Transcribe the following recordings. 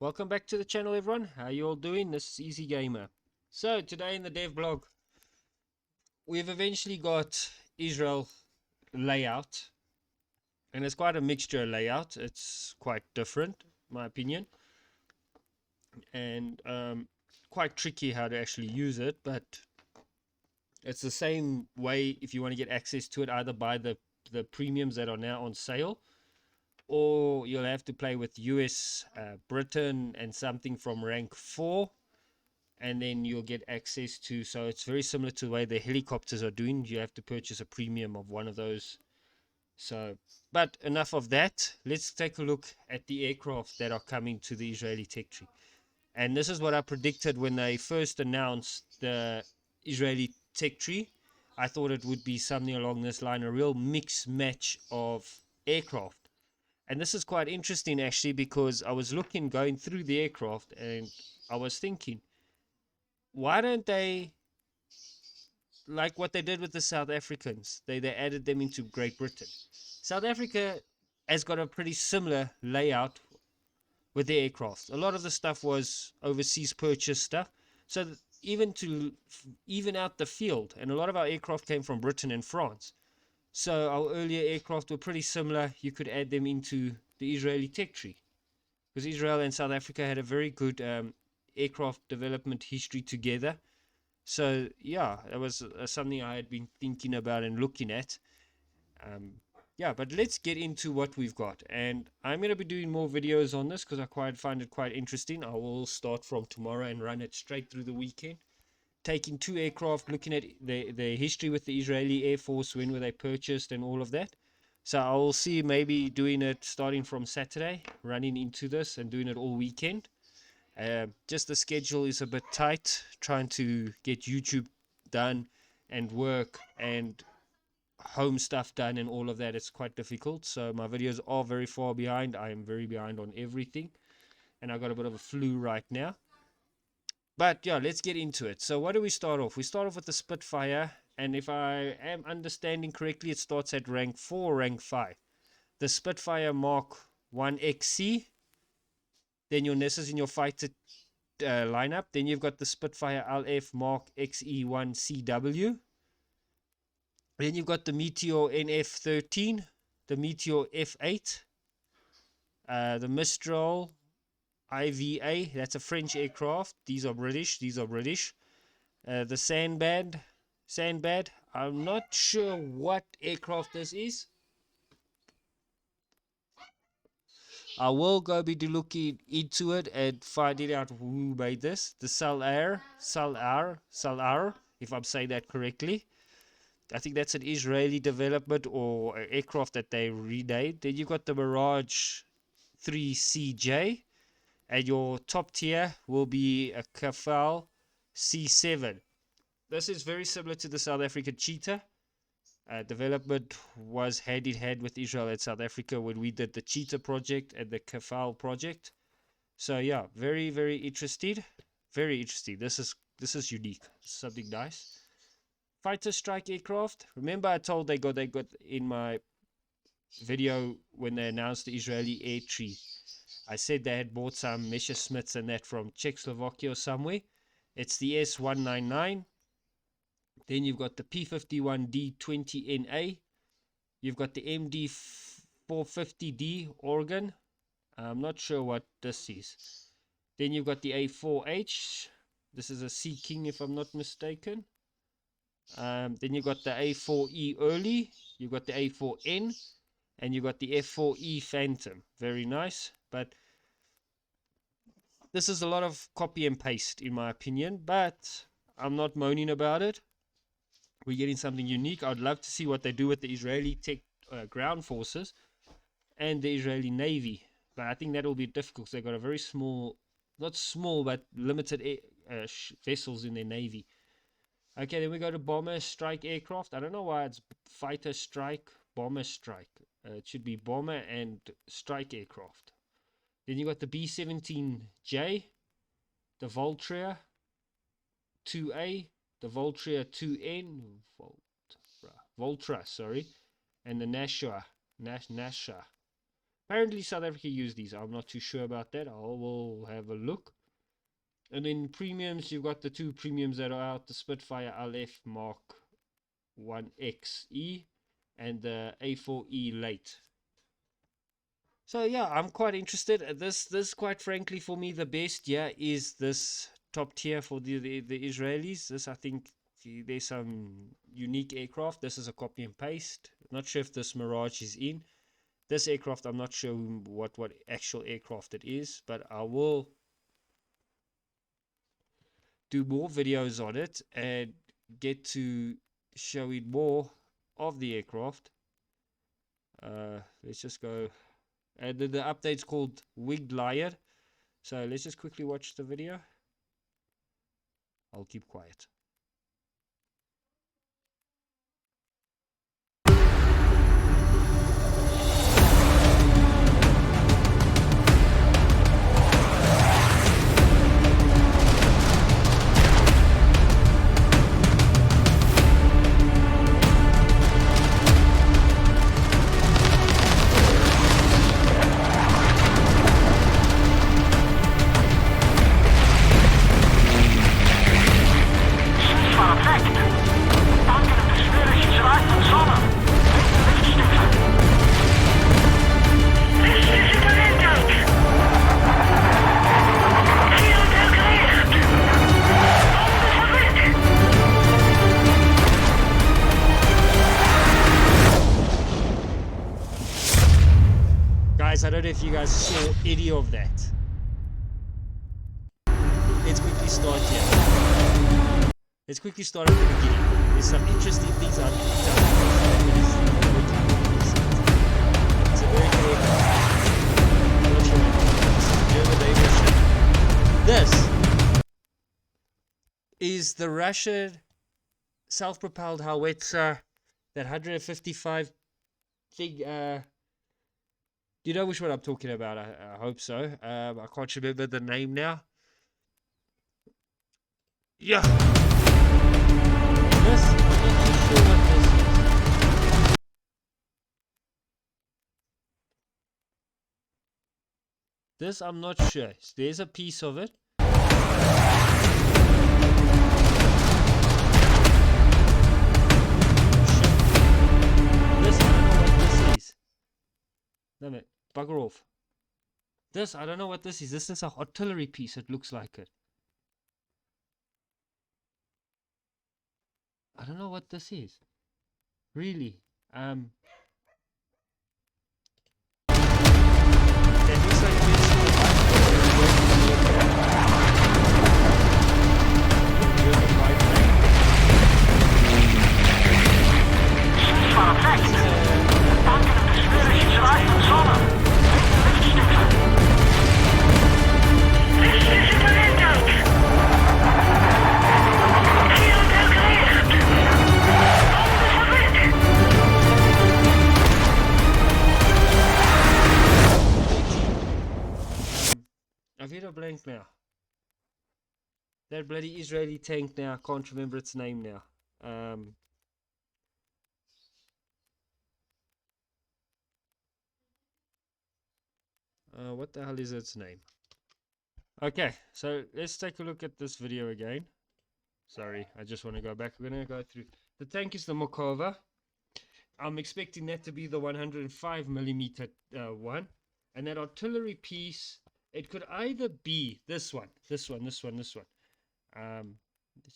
Welcome back to the channel, everyone. How you all doing? This is Easy Gamer. So today in the dev blog, we've eventually got Israel layout, and it's quite a mixture layout. It's quite different, in my opinion, and quite tricky how to actually use it. But it's the same way if you want to get access to it, either buy the premiums that are now on sale, or you'll have to play with US, Britain, and something from rank 4, and then you'll get access to, so it's very similar to the way the helicopters are doing. You have to purchase a premium of one of those. So, but enough of that. Let's take a look at the aircraft that are coming to the Israeli tech tree. And this is what I predicted when they first announced the Israeli tech tree. I thought it would be something along this line, a real mix match of aircraft. And this is quite interesting actually, because I was going through the aircraft, and I was thinking, why don't they, like what they did with the South Africans, they added them into Great Britain. South Africa has got a pretty similar layout with their aircraft. A lot of the stuff was overseas purchase stuff, so even to even out the field, and a lot of our aircraft came from Britain and France. So our earlier aircraft were pretty similar. You could add them into the Israeli tech tree, because Israel and South Africa had a very good aircraft development history together. So yeah, it was something I had been thinking about and looking at. Um, yeah, but let's get into what we've got. And I'm going to be doing more videos on this because I find it quite interesting. I will start from tomorrow and run it straight through the weekend, taking two aircraft, looking at the history with the Israeli Air Force, when were they purchased and all of that. So I will see maybe doing it starting from Saturday, running into this and doing it all weekend. Just the schedule is a bit tight, trying to get YouTube done and work and home stuff done and all of that. It's quite difficult. So my videos are very far behind. I am very behind on everything, and I got a bit of a flu right now. But yeah, let's get into it. So what do we start off? We start off with the Spitfire, and if I am understanding correctly, it starts at rank 4, rank 5. The Spitfire Mark 1XC. Then your Nessus in your fighter lineup. Then you've got the Spitfire LF Mark XE1CW. Then you've got the Meteor NF13, the Meteor F8, the Mistral IVA. That's a French aircraft. These are British. The Sandbad. I'm not sure what aircraft this is. I will go be looking into it and finding out who made this. The Salar, if I'm saying that correctly. I think that's an Israeli development or an aircraft that they renamed. Then you've got the Mirage 3CJ, and your top tier will be a Kafal C7. This is very similar to the South African Cheetah. Development was hand in hand with Israel and South Africa when we did the Cheetah project and the Kafal project. So yeah, very very interested, very interesting. This is unique, something nice. Fighter strike aircraft. Remember, I told they got in my video when they announced the Israeli air tree. I said they had bought some Messerschmitts and that from Czechoslovakia or somewhere. It's the S199. Then you've got the P51D20NA. You've got the MD450D Oregon. I'm not sure what this is. Then you've got the A4H. This is a Sea King, if I'm not mistaken. Then you've got the A4E Early. You've got the A4N. And you've got the F4E Phantom. Very nice. But this is a lot of copy and paste, in my opinion. But I'm not moaning about it. We're getting something unique. I'd love to see what they do with the Israeli ground forces and the Israeli Navy. But I think that will be difficult because they've got a very small, not small, but limited vessels in their Navy. Okay, then we go to bomber strike aircraft. I don't know why it's fighter strike, bomber strike. It should be bomber and strike aircraft. Then you got the B-17J, the Voltria 2A, the Voltria 2N, Voltra, sorry, and the Nasha. Apparently South Africa used these. I'm not too sure about that. I will have a look. And in premiums, you've got the two premiums that are out, the Spitfire LF Mark 1XE and the A4E Late. So yeah, I'm quite interested. This quite frankly for me the best is this top tier for the Israelis. This I think there's some unique aircraft. This is a copy and paste. Not sure if this Mirage is in. This aircraft I'm not sure what actual aircraft it is, but I will do more videos on it and get to showing more of the aircraft. Let's just go. And the update's called Winged Liar. So let's just quickly watch the video. I'll keep quiet. Guys, I don't know if you guys saw any of that. Let's quickly start here. Let's quickly start at the beginning. There's some interesting things I've done. It's a very good aircraft. I'm not sure what this is. This is the Russian self-propelled howitzer, that 155 thing. Do you know which one I'm talking about? I hope so. I can't remember the name now. Yeah. This, I'm not too sure what this is. This, I'm not sure. There's a piece of it. This, I don't know what this is. Damn it. Bugger off. This, I don't know what this is. This is an artillery piece. It looks like it. I don't know what this is. Really. That looks like I've hit a blank now. That bloody Israeli tank now, I can't remember its name now. What the hell is its name? Okay, so let's take a look at this video again. Sorry, I just want to go back. We're going to go through. The tank is the Mokova. I'm expecting that to be the 105mm one. And that artillery piece, it could either be this one. Let's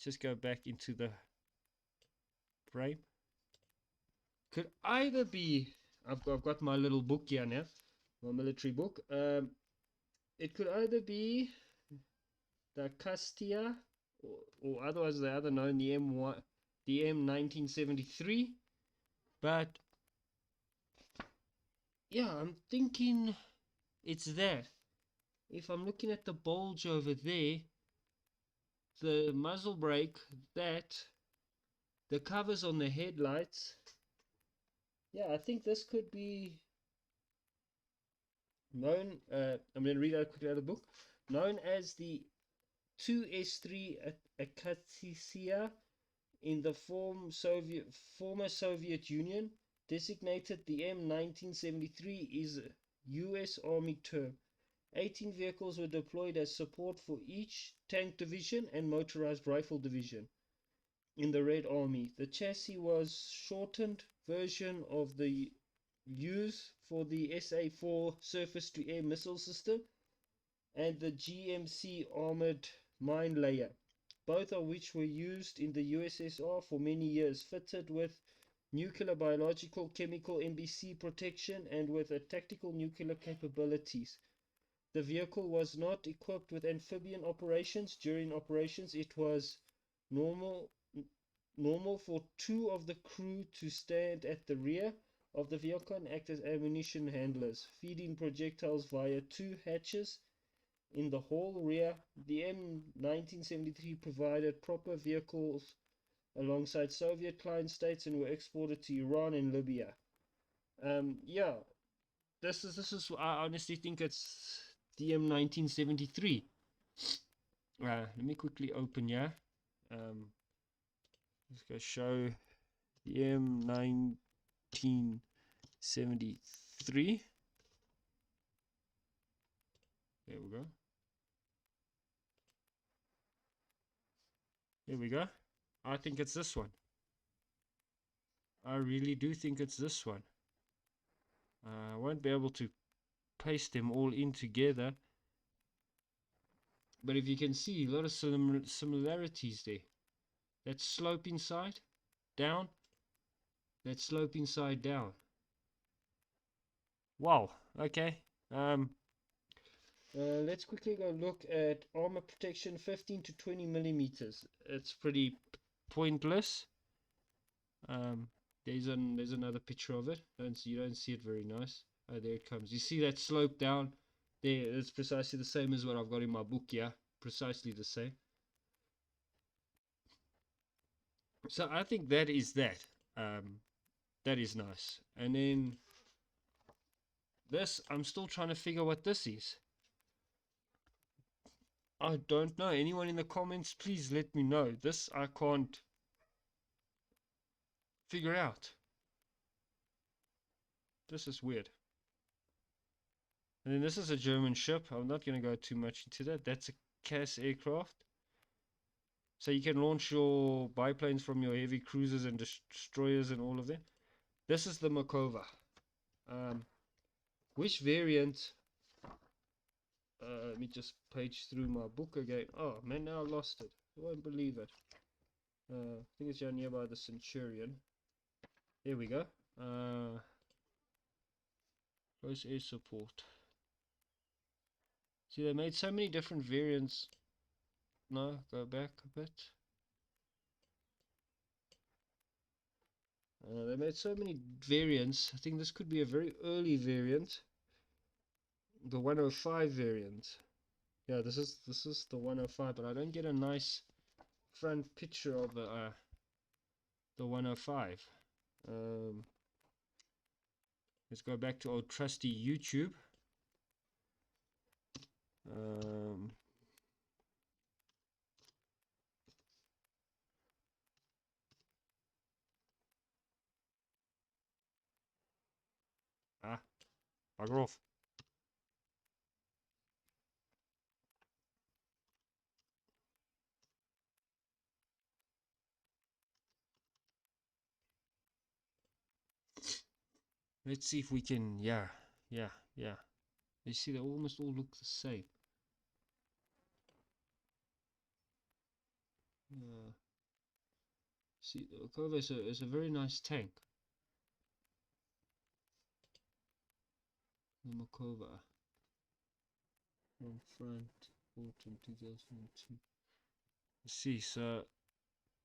just go back into the frame. Could either be, I've got my little book here now, my military book. It could either be the Kastia, or otherwise the other known, the M1973. But yeah, I'm thinking it's that. If I'm looking at the bulge over there, the muzzle brake, that, the covers on the headlights, yeah, I think this could be known, I'm going to read out quickly out of the book, known as the 2S3 Akatsisia in the former Soviet Union, designated the M1973 is U.S. Army term. 18 vehicles were deployed as support for each tank division and motorized rifle division in the Red Army. The chassis was shortened version of the used for the SA-4 surface-to-air missile system and the GMC armored mine layer, both of which were used in the USSR for many years, fitted with nuclear, biological, chemical, NBC protection, and with a tactical nuclear capabilities. The vehicle was not equipped with amphibian operations. During operations, it was normal for two of the crew to stand at the rear of the vehicle and act as ammunition handlers, feeding projectiles via two hatches in the whole rear. The M1973 provided proper vehicles alongside Soviet client states and were exported to Iran and Libya. Yeah, this is I honestly think it's the M1973. Let me quickly open here. Let's go show the M1973. There we go. There we go. I think it's this one. I really do think it's this one. I won't be able to paste them all in together, but if you can see, a lot of similarities there. That slope inside down, that slope inside down. Wow. Okay. Let's quickly go look at armor protection, 15 to 20 millimeters. It's pretty pointless. There's another picture of it. You don't see it very nice. Oh, there it comes. You see that slope down there? It's precisely the same as what I've got in my book. Yeah, precisely the same. So I think that is that. That is nice. And then this, I'm still trying to figure what this is. I don't know. Anyone in the comments, please let me know. This I can't figure out. This is weird. And then this is a German ship. I'm not going to go too much into that. That's a CAS aircraft. So you can launch your biplanes from your heavy cruisers and destroyers and all of them. This is the Makova. Which variant? Let me just page through my book again. Oh man, now I lost it. I won't believe it. I think it's down nearby the Centurion. There we go. Close air support. See, they made so many different variants. No, go back a bit. They made so many variants. I think this could be a very early variant. The 105 variant. Yeah, this is the 105, but I don't get a nice front picture of the 105. Let's go back to old trusty YouTube. Bugger off. Let's see if we can, yeah. You see, they almost all look the same. See, the Makova is a very nice tank. The Makova. From front, autumn 2002. See, so,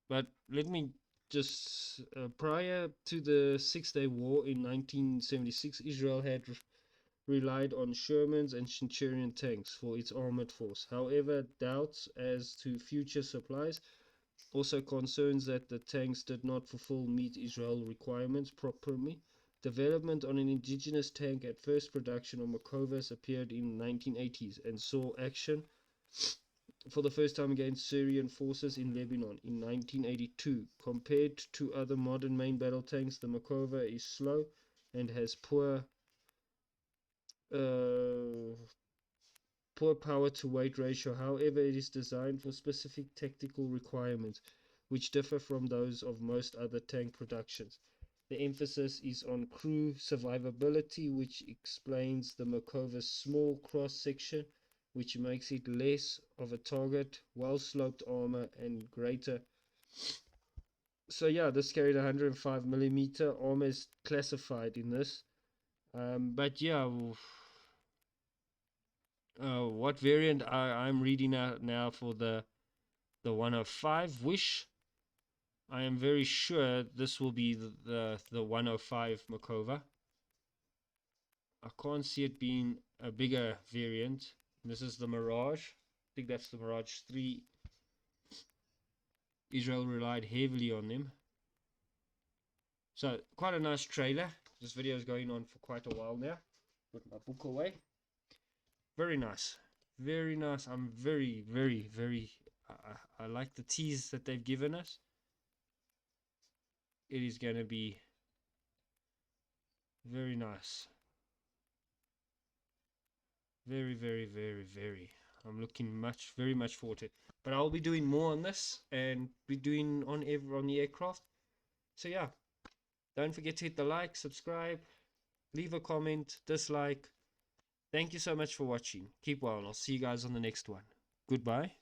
but let me just, prior to the Six-Day War in 1976, Israel had relied on Sherman's and Centurion tanks for its armored force. However, doubts as to future supplies, also concerns that the tanks did not meet Israel requirements properly. Development on an indigenous tank at first production of Makovas appeared in the 1980s and saw action for the first time against Syrian forces in Lebanon in 1982. Compared to other modern main battle tanks, the Makova is slow and has poor poor power to weight ratio. However, it is designed for specific tactical requirements, which differ from those of most other tank productions. The emphasis is on crew survivability, which explains the Makova's small cross-section, which makes it less of a target, well-sloped armor, and greater. So yeah, this carried 105mm. Armor is classified in this. But yeah, what variant I'm reading out now for the 105 Wish. I am very sure this will be the 105 Makova. I can't see it being a bigger variant. This is the Mirage. I think that's the Mirage 3. Israel relied heavily on them. So, quite a nice trailer. This video is going on for quite a while now. Put my book away. Very nice. Very nice. I'm very, very, very... I like the tease that they've given us. It is going to be very nice. Very, very, very, very. I'm looking very much forward to it. But I'll be doing more on this and be doing on the aircraft. So yeah, don't forget to hit the like, subscribe, leave a comment, dislike. Thank you so much for watching. Keep well, and I'll see you guys on the next one. Goodbye.